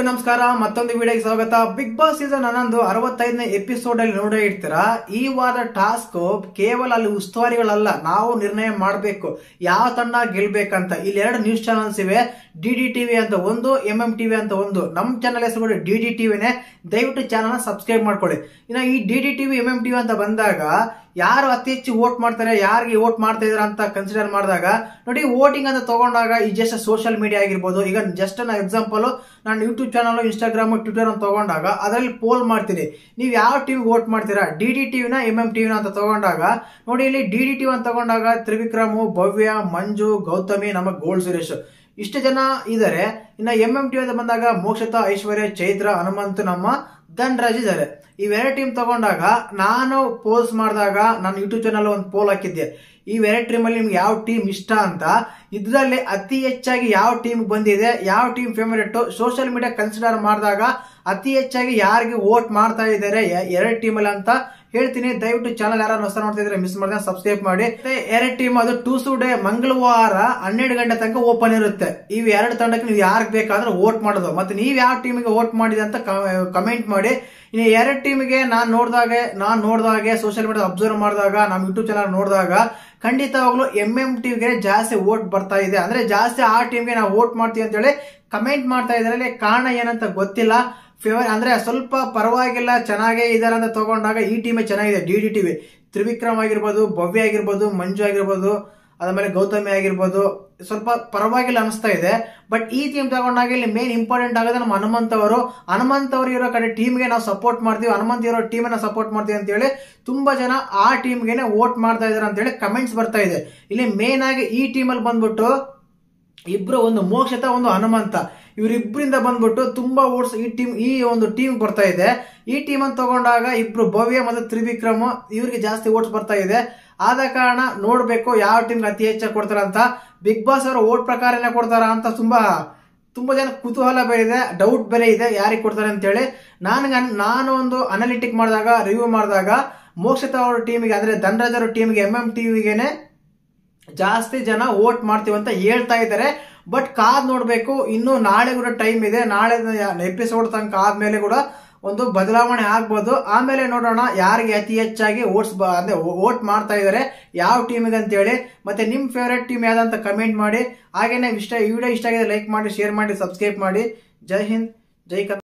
ನಮಸ್ಕಾರ. ಮತ್ತೊಂದು ವಿಡಿಯೋಗೆ ಸ್ವಾಗತ. ಬಿಗ್ ಬಾಸ್ ಸೀಸನ್ 11 65ನೇ ಎಪಿಸೋಡ್ ಅಲ್ಲಿ ನೋಡೇ ಇರ್ತೀರಾ. ಈ ವಾರ ಟಾಸ್ಕ್ ಕೇವಲ ಅಲ್ಲಿ ಉಸ್ತುವಾರಿಗಳಲ್ಲ, ನಾವು ನಿರ್ಣಯ ಮಾಡಬೇಕು ಯಾವ ತಂಡ ಗೆಲ್ಬೇಕಂತ. ಇಲ್ಲಿ 2 ನ್ಯೂಸ್ ಚಾನಲ್ಸ್ ಇವೆ, ಡಿಡಿ ಟಿವಿ ಅಂತ ಒಂದು, ಎಂಎಂ ಟಿವಿ ಅಂತ ಒಂದು. ನಮ್ಮ ಚಾನಲ್ ಹೆಸರು ಡಿಡಿ ಟಿವಿನೇ. ದಯವಿಟ್ಟು ಚಾನಲ್ ಸಬ್ಸ್ಕ್ರೈಬ್ ಮಾಡ್ಕೊಳ್ಳಿ. ಇನ್ನು ಈ ಡಿಡಿ ಟಿವಿ ಎಂಎಂ ಟಿವಿ ಅಂತ ಬಂದಾಗ ಯಾರು ಅತಿ ಹೆಚ್ಚು ವೋಟ್ ಮಾಡ್ತಾರೆ, ಯಾರಿಗೆ ವೋಟ್ ಮಾಡ್ತಾ ಇದಾರೆ ಅಂತ ಕನ್ಸಿಡರ್ ಮಾಡಿದಾಗ ನೋಡಿ, ವೋಟಿಂಗ್ ಅಂತ ತಗೊಂಡಾಗ ಈ ಜಸ್ಟ್ ಸೋಷಿಯಲ್ ಮೀಡಿಯಾ ಆಗಿರ್ಬೋದು. ಈಗ ಜಸ್ಟ್ ಎಕ್ಸಾಂಪಲ್, ನಾನು ಯೂಟ್ಯೂಬ್ ಚಾನಲ್, ಇನ್ಸ್ಟಾಗ್ರಾಮ್, ಟ್ವಿಟರ್ ಅಂತ ತಗೊಂಡಾಗ ಅದರಲ್ಲಿ ಪೋಲ್ ಮಾಡ್ತೀನಿ, ನೀವು ಯಾವ ಟೀಮ್ ವೋಟ್ ಮಾಡ್ತೀರಾ, ಡಿಡಿ ಟಿವಿನ ಎಂಎಂ ಟಿವಿನ ಅಂತ ತಗೊಂಡಾಗ ನೋಡಿ, ಇಲ್ಲಿ ಡಿಡಿ ಟಿವಿ ಅಂತ ತಗೊಂಡಾಗ ತ್ರಿವಿಕ್ರಮ್, ಭವ್ಯ, ಮಂಜು, ಗೌತಮಿ, ನಮ್ಮ ಗೋಲ್ಡ್ ಸುರೇಶ್ ಇಷ್ಟು ಜನ ಇದಾರೆ. ಇನ್ನ ಎಂಎಂ ಟಿವಿ ಅಂತ ಬಂದಾಗ ಮೋಕ್ಷತಾ, ಐಶ್ವರ್ಯ, ಚೈತ್ರ, ಹನುಮಂತ್, ನಮ್ಮ ಧನ್ರಾಜ್ ಇದಾರೆ. ಇವೆರಡು ಟೀಮ್ ತಗೊಂಡಾಗ ನಾನು ಪೋಲ್ಸ್ ಮಾಡಿದಾಗ ನಾನು ಯೂಟ್ಯೂಬ್ ಚಾನಲ್ ಒಂದು ಪೋಲ್ ಹಾಕಿದ್ದೆ, ಇವೆರಡು ಟೀಮ್ ಅಲ್ಲಿ ನಿಮ್ಗೆ ಯಾವ ಟೀಮ್ ಇಷ್ಟ ಅಂತ. ಇದರಲ್ಲಿ ಅತಿ ಹೆಚ್ಚಾಗಿ ಯಾವ ಟೀಮ್ ಬಂದಿದೆ, ಯಾವ team favourite, social media consider ಮಾಡಿದಾಗ ಅತಿ ಹೆಚ್ಚಾಗಿ ಯಾರಿಗೆ ವೋಟ್ ಮಾಡ್ತಾ ಇದ್ದಾರೆ ಎರಡು ಟೀಮ್ ಅಲ್ಲಿ ಅಂತ ಹೇಳ್ತೀನಿ. ದಯವಿಟ್ಟು ಚಾನಲ್ ಯಾರು ಹೊಸ ನೋಡ್ತಾ ಇದ್ರೆ ಮಿಸ್ ಮಾಡಿದ್ರೆ ಸಬ್ಸ್ಕ್ರೈಬ್ ಮಾಡಿ. ಎರಡು ಟೀಮ್ ಅದು ಟ್ಯೂಸ್ಡೇ ಮಂಗಳವಾರ 12 ಗಂಟೆ ತನಕ ಓಪನ್ ಇರುತ್ತೆ. ಇವ್ ಎರಡು ತಂಡಕ್ಕೆ ನೀವು ಯಾರಿಗೆ ಬೇಕಾದ್ರೆ ವೋಟ್ ಮಾಡೋದು. ಮತ್ತೆ ನೀವು ಯಾವ ಟೀಮಿಗೆ ವೋಟ್ ಮಾಡಿದೆ ಅಂತ ಕಮೆಂಟ್ ಮಾಡಿ. ಇನ್ನು ಎರಡು ಟೀಮಿಗೆ ನಾನು ನೋಡಿದಾಗೆ ಸೋಷಿಯಲ್ ಮೀಡಿಯಾ ಅಬ್ಸರ್ವ್ ಮಾಡಿದಾಗ, ನಮ್ಮ ಯೂಟ್ಯೂಬ್ ಚಾನಲ್ ನೋಡಿದಾಗ ಖಂಡಿತವಾಗ್ಲೂ ಎಂಎಂ ಟಿವಿಗೆ ಜಾಸ್ತಿ ವೋಟ್ ಬರ್ತಾ ಇದೆ. ಅಂದ್ರೆ ಜಾಸ್ತಿ ಆ ಟೀಮ್ಗೆ ನಾವು ವೋಟ್ ಮಾಡ್ತೀವಿ ಅಂತ ಹೇಳಿ ಕಮೆಂಟ್ ಮಾಡ್ತಾ ಇದ್ದಾರೆ. ಕಾರಣ ಏನಂತ ಗೊತ್ತಿಲ್ಲ. ಫೇವರ್ ಅಂದ್ರೆ ಸ್ವಲ್ಪ ಪರವಾಗಿಲ್ಲ, ಚೆನ್ನಾಗೇ ಇದಾರೆ ಅಂತ ತಗೊಂಡಾಗ ಈ ಟೀಮೇ ಚೆನ್ನಾಗಿದೆ. ಡಿಡಿ ಟಿವಿ ತ್ರಿವಿಕ್ರಮ್ ಆಗಿರ್ಬೋದು, ಭವ್ಯ ಆಗಿರ್ಬೋದು, ಮಂಜು ಆಗಿರ್ಬೋದು, ಅದಾದ್ಮೇಲೆ ಗೌತಮಿ ಆಗಿರ್ಬೋದು, ಸ್ವಲ್ಪ ಪರವಾಗಿಲ್ಲ ಅನಿಸ್ತಾ ಇದೆ. ಬಟ್ ಈ ಟೀಮ್ ತಗೊಂಡಾಗ ಇಲ್ಲಿ ಮೇನ್ ಇಂಪಾರ್ಟೆಂಟ್ ಆಗೋದು ನಮ್ಮ ಹನುಮಂತ್ ಅವರು ಇರೋ ಕಡೆ ಟೀಮ್ಗೆ ನಾವು ಸಪೋರ್ಟ್ ಮಾಡ್ತೀವಿ, ಹನುಮಂತ್ ಇರೋ ಟೀಮ್ ಸಪೋರ್ಟ್ ಮಾಡ್ತೀವಿ ಅಂತ ಹೇಳಿ ತುಂಬಾ ಜನ ಆ ಟೀಮ್ಗೆ ವೋಟ್ ಮಾಡ್ತಾ ಇದಾರೆ ಅಂತ ಹೇಳಿ ಕಮೆಂಟ್ಸ್ ಬರ್ತಾ ಇದೆ. ಇಲ್ಲಿ ಮೇನ್ ಆಗಿ ಈ ಟೀಮ್ ಅಲ್ಲಿ ಬಂದ್ಬಿಟ್ಟು ಇಬ್ರು, ಒಂದು ಮೋಕ್ಷತಾ, ಒಂದು ಹನುಮಂತ, ಇವರಿಬ್ಬರಿಂದ ಬಂದ್ಬಿಟ್ಟು ತುಂಬಾ ವೋಟ್ಸ್ ಈ ಒಂದು ಟೀಮ್ ಬರ್ತಾ ಇದೆ. ಈ ಟೀಮ್ ಅಂತ ತಗೊಂಡಾಗ ಇಬ್ರು ಭವ್ಯ ಮತ್ತು ತ್ರಿವಿಕ್ರಮ್ ಇವರಿಗೆ ಜಾಸ್ತಿ ವೋಟ್ಸ್ ಬರ್ತಾ ಇದೆ. ಆದ ಕಾರಣ ನೋಡ್ಬೇಕು ಯಾವ ಟೀಮ್ಗೆ ಅತಿ ಹೆಚ್ಚಾಗಿ ಕೊಡ್ತಾರ ಅಂತ. ಬಿಗ್ ಬಾಸ್ ಅವರ ವೋಟ್ ಪ್ರಕಾರನೇ ಕೊಡ್ತಾರ ಅಂತ ತುಂಬಾ ಜನ ಕುತೂಹಲ ಬೇರೆ ಇದೆ, ಡೌಟ್ ಬೇರೆ ಇದೆ ಯಾರಿಗೆ ಕೊಡ್ತಾರೆ ಅಂತ ಹೇಳಿ. ನಾನು ಒಂದು ಅನಾಲಿಟಿಕ್ ಮಾಡಿದಾಗ, ರಿವ್ಯೂ ಮಾಡಿದಾಗ ಮೋಕ್ಷತಾ ಅವರ ಟೀಮಿಗೆ ಅಂದ್ರೆ ಧನ್ರಾಜ್ ಅವರ ಟೀಮ್ಗೆ ಎಂಎಂ ಟಿವಿಗೆನೆ ಜಾಸ್ತಿ ಜನ ವೋಟ್ ಮಾಡ್ತೀವಿ ಅಂತ ಹೇಳ್ತಾ ಇದ್ದಾರೆ. ಬಟ್ ಕಾದ್ ನೋಡ್ಬೇಕು. ಇನ್ನು ನಾಳೆ ಕೂಡ ಟೈಮ್ ಇದೆ. ನಾಳೆ ಎಪಿಸೋಡ್ ತನಕ ಆದ್ಮೇಲೆ ಕೂಡ ಒಂದು ಬದಲಾವಣೆ ಆಗ್ಬೋದು. ಆಮೇಲೆ ನೋಡೋಣ ಯಾರಿಗೆ ಅತಿ ಹೆಚ್ಚಾಗಿ ವೋಟ್ ಮಾಡ್ತಾ ಇದಾರೆ, ಯಾವ ಟೀಮಿಗೆ ಅಂತ ಹೇಳಿ. ಮತ್ತೆ ನಿಮ್ ಫೇವರೇಟ್ ಟೀಮ್ ಯಾವ್ದಂತ ಕಮೆಂಟ್ ಮಾಡಿ. ಹಾಗೇನೆ ಈ ವಿಡಿಯೋ ಇಷ್ಟ ಆಗಿದೆ ಲೈಕ್ ಮಾಡಿ, ಶೇರ್ ಮಾಡಿ, ಸಬ್ಸ್ಕ್ರೈಬ್ ಮಾಡಿ. ಜೈ ಹಿಂದ್, ಜೈ ಕರ್ನಾಟಕ.